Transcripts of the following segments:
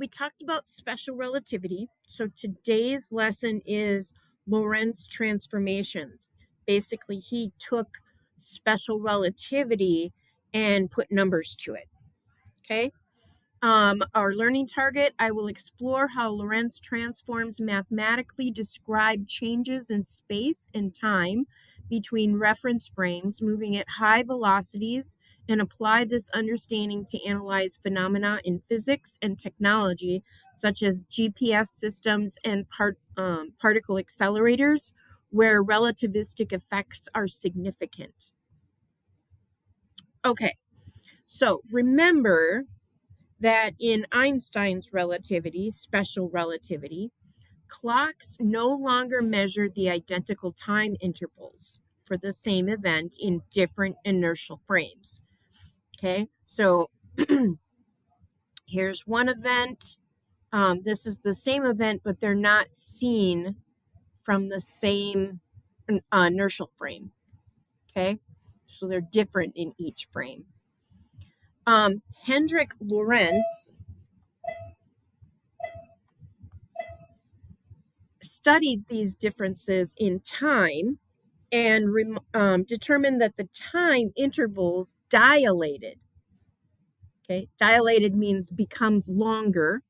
we talked about special relativity. So today's lesson is Lorentz Transformations. Basically, he took special relativity and put numbers to it. Okay. Our learning target, I will explore how Lorentz transforms mathematically describe changes in space and time between reference frames moving at high velocities and apply this understanding to analyze phenomena in physics and technology, such as GPS systems and particle accelerators, where relativistic effects are significant. Okay, so remember that in Einstein's relativity, special relativity, clocks no longer measure the identical time intervals for the same event in different inertial frames. Okay, so here's one event. This is the same event, but they're not seen from the same inertial frame. Okay, so they're different in each frame. Hendrik Lorentz studied these differences in time and determined that the time intervals dilated. Okay, dilated means becomes longer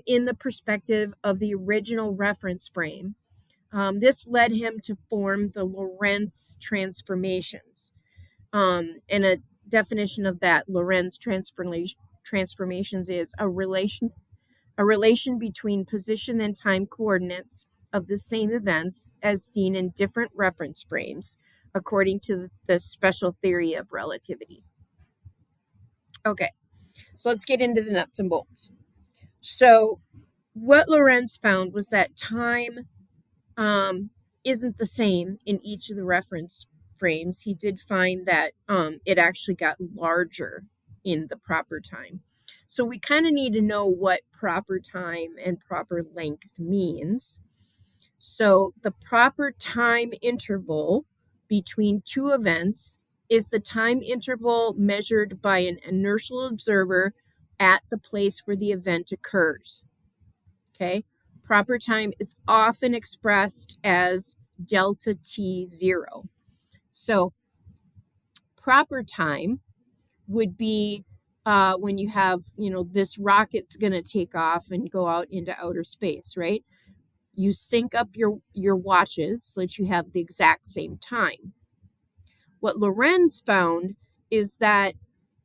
in the perspective of the original reference frame. This led him to form the Lorentz transformations. And a definition of that Lorentz transformations is a relation between position and time coordinates of the same events as seen in different reference frames, according to the special theory of relativity. Okay, so let's get into the nuts and bolts. So what Lorentz found was that time isn't the same in each of the reference frames. He did find that it actually got larger in the proper time. So we kind of need to know what proper time and proper length means. So the proper time interval between two events is the time interval measured by an inertial observer at the place where the event occurs. Okay, proper time is often expressed as delta t0. So proper time would be when you have, this rocket's going to take off and go out into outer space, right? You sync up your watches so that you have the exact same time. What Lorentz found is that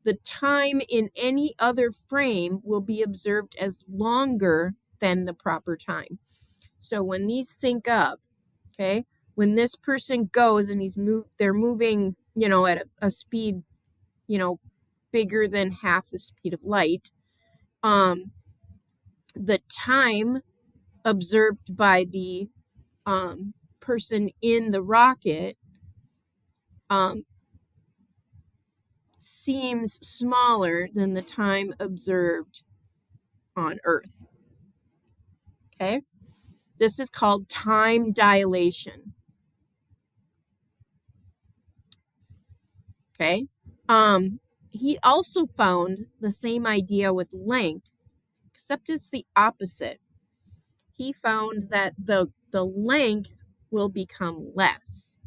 the time in any other frame will be observed as longer than the proper time. So when these sync up, okay, when this person goes and they're moving, at a speed, bigger than half the speed of light, the time observed by the person in the rocket seems smaller than the time observed on Earth. Okay, this is called time dilation. Okay, he also found the same idea with length, except it's the opposite. He found that the length will become less.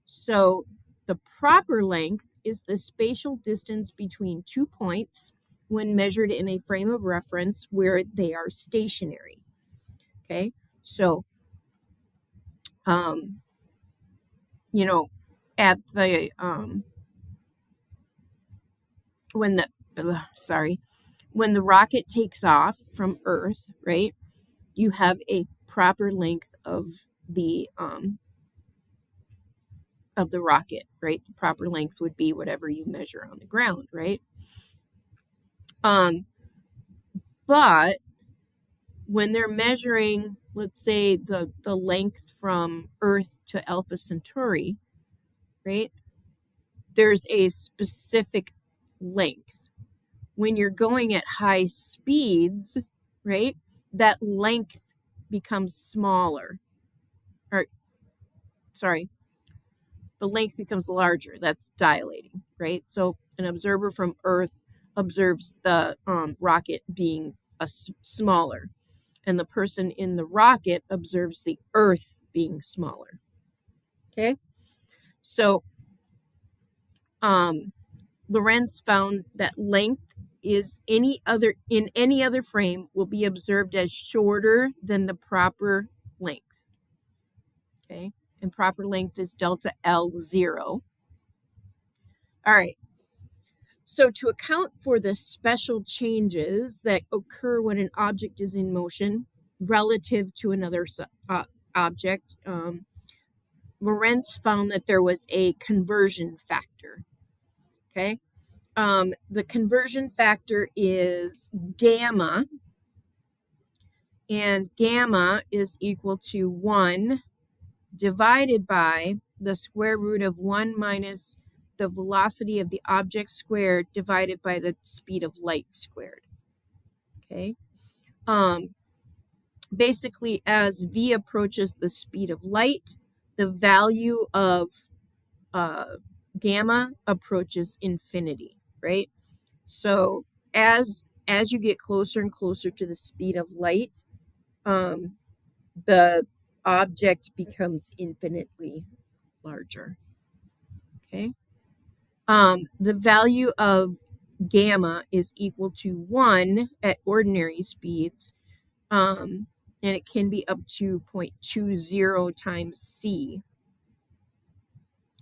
So the proper length is the spatial distance between 2 points when measured in a frame of reference where they are stationary. Okay, so at the when the rocket takes off from Earth, right, you have a proper length of the rocket, right? The proper length would be whatever you measure on the ground, right? But when they're measuring, let's say the length from Earth to Alpha Centauri, right? There's a specific length. When you're going at high speeds, right, that length becomes smaller. The length becomes larger. That's dilating, right? So an observer from Earth observes the rocket being smaller, and the person in the rocket observes the Earth being smaller. Okay, so Lorentz found that length is in any other frame will be observed as shorter than the proper length. Okay, and proper length is delta L0. All right. So to account for the special changes that occur when an object is in motion relative to another object, Lorentz found that there was a conversion factor. Okay. The conversion factor is gamma, and gamma is equal to 1 divided by the square root of 1 minus the velocity of the object squared divided by the speed of light squared. Okay. Basically, as v approaches the speed of light, the value of gamma approaches infinity, right? So as you get closer and closer to the speed of light, the object becomes infinitely larger. Okay. The value of gamma is equal to 1 at ordinary speeds, and it can be up to 0.20 times c.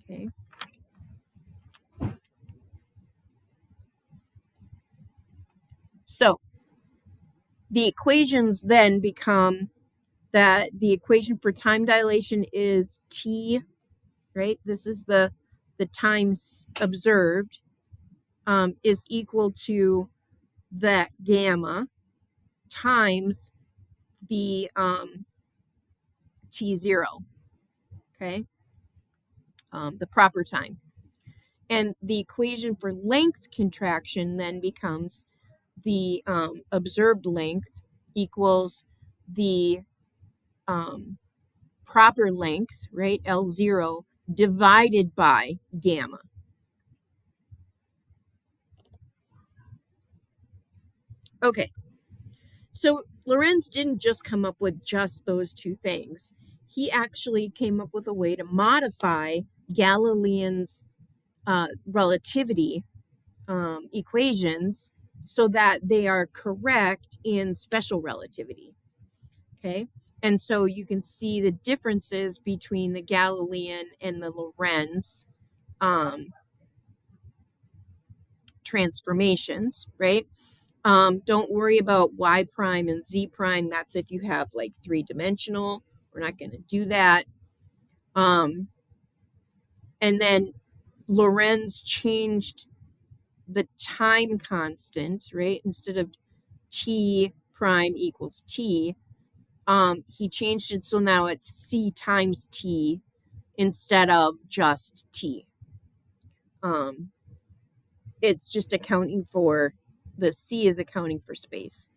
Okay. So the equations then become that the equation for time dilation is t, right? This is the times observed, is equal to that gamma times the t0, okay, the proper time. And the equation for length contraction then becomes the observed length equals the proper length, right, L0, divided by gamma. Okay, so Lorentz didn't just come up with just those two things. He actually came up with a way to modify Galilean's relativity equations so that they are correct in special relativity. Okay, and so you can see the differences between the Galilean and the Lorentz transformations, right? Don't worry about y prime and z prime. That's if you have like three-dimensional. We're not going to do that. And then Lorentz changed the time constant, right? Instead of t prime equals t, he changed it so now it's c times t instead of just t. It's just accounting for, the c is accounting for space.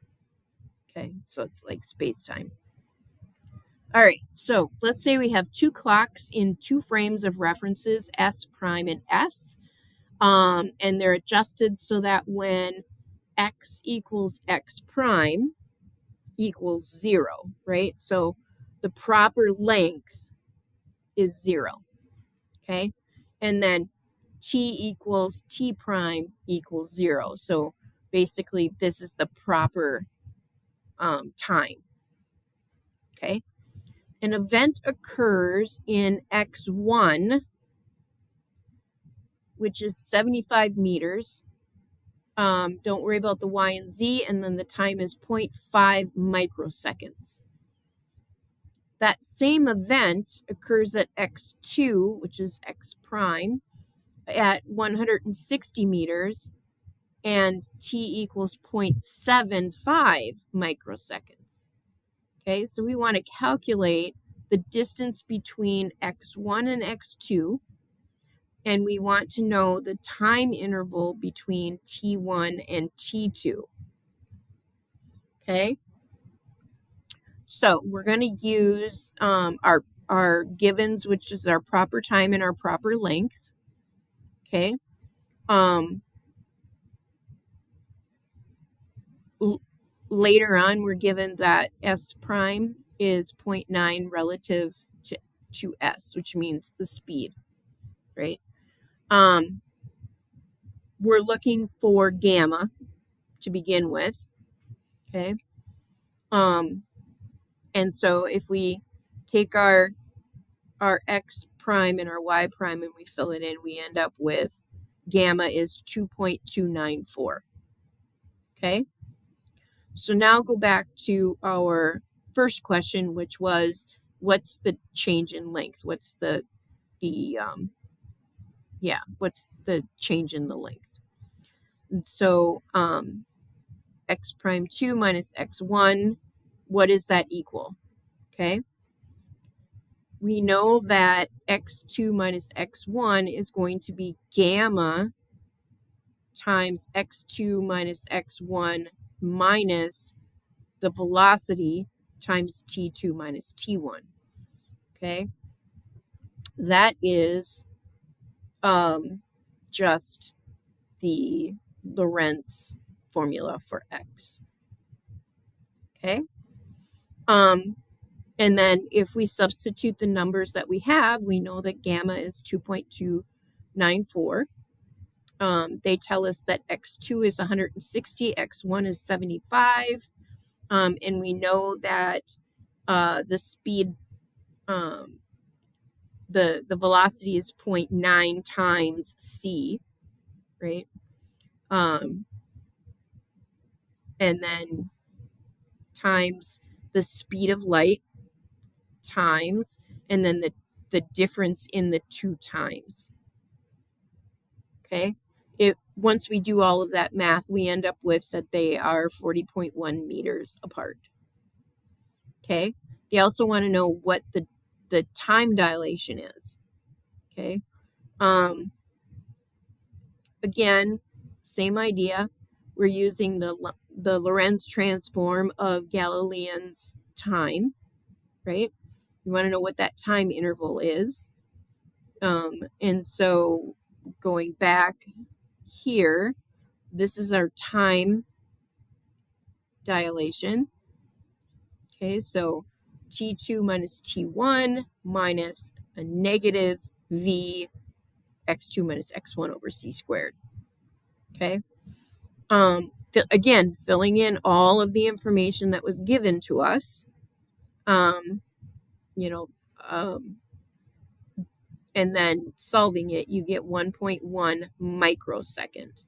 Okay, so it's like space-time. All right, so let's say we have two clocks in two frames of references, S prime and S, and they're adjusted so that when x equals x prime equals 0, right? So the proper length is 0, okay? And then t equals t prime equals 0. So basically this is the proper time, okay? An event occurs in x1, which is 75 meters. Don't worry about the y and z, and then the time is 0.5 microseconds. That same event occurs at x2, which is x prime, at 160 meters, and t equals 0.75 microseconds. Okay, so we want to calculate the distance between x1 and x2, and we want to know the time interval between t1 and t2. Okay, so we're going to use our givens, which is our proper time and our proper length. Okay, later on, we're given that S prime is 0.9 relative to S, which means the speed, right? We're looking for gamma to begin with, okay? And so if we take our X prime and our Y prime and we fill it in, we end up with gamma is 2.294, okay? So now go back to our first question, which was, what's the change in length? What's what's the change in the length? And so x prime 2 minus x1, what does that equal? Okay. We know that x2 minus x1 is going to be gamma times x2 minus x1 minus the velocity times t2 minus t1. Okay. That is just the Lorentz formula for x. Okay. And then if we substitute the numbers that we have, we know that gamma is 2.294. They tell us that x2 is 160, x1 is 75. And we know that the speed, the velocity is 0.9 times c, right? And then times the speed of light times, and then the difference in the two times. Okay. Once we do all of that math, we end up with that they are 40.1 meters apart. Okay. They also want to know what the time dilation is. Okay. Again, same idea. We're using the Lorentz transform of Galilean's time, right? We want to know what that time interval is. And so going back here, this is our time dilation. Okay, so T2 minus T1 minus a negative V x2 minus x1 over c squared. Okay. Again, filling in all of the information that was given to us. And then solving it, you get 1.1 microsecond.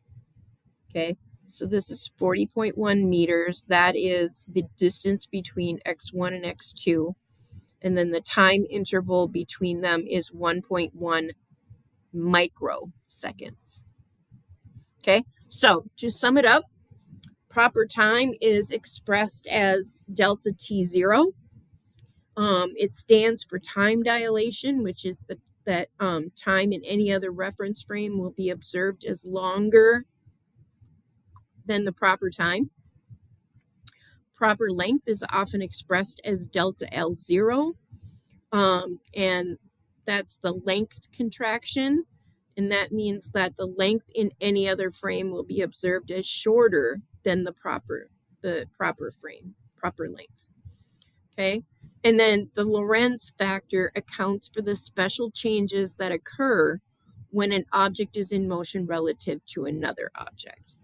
Okay, so this is 40.1 meters. That is the distance between x1 and x2. And then the time interval between them is 1.1 microseconds. Okay, so to sum it up, proper time is expressed as delta t0. It stands for time dilation, which is that time in any other reference frame will be observed as longer than the proper time. Proper length is often expressed as delta L0, and that's the length contraction, and that means that the length in any other frame will be observed as shorter than the proper frame, proper length. Okay, and then the Lorentz factor accounts for the special changes that occur when an object is in motion relative to another object.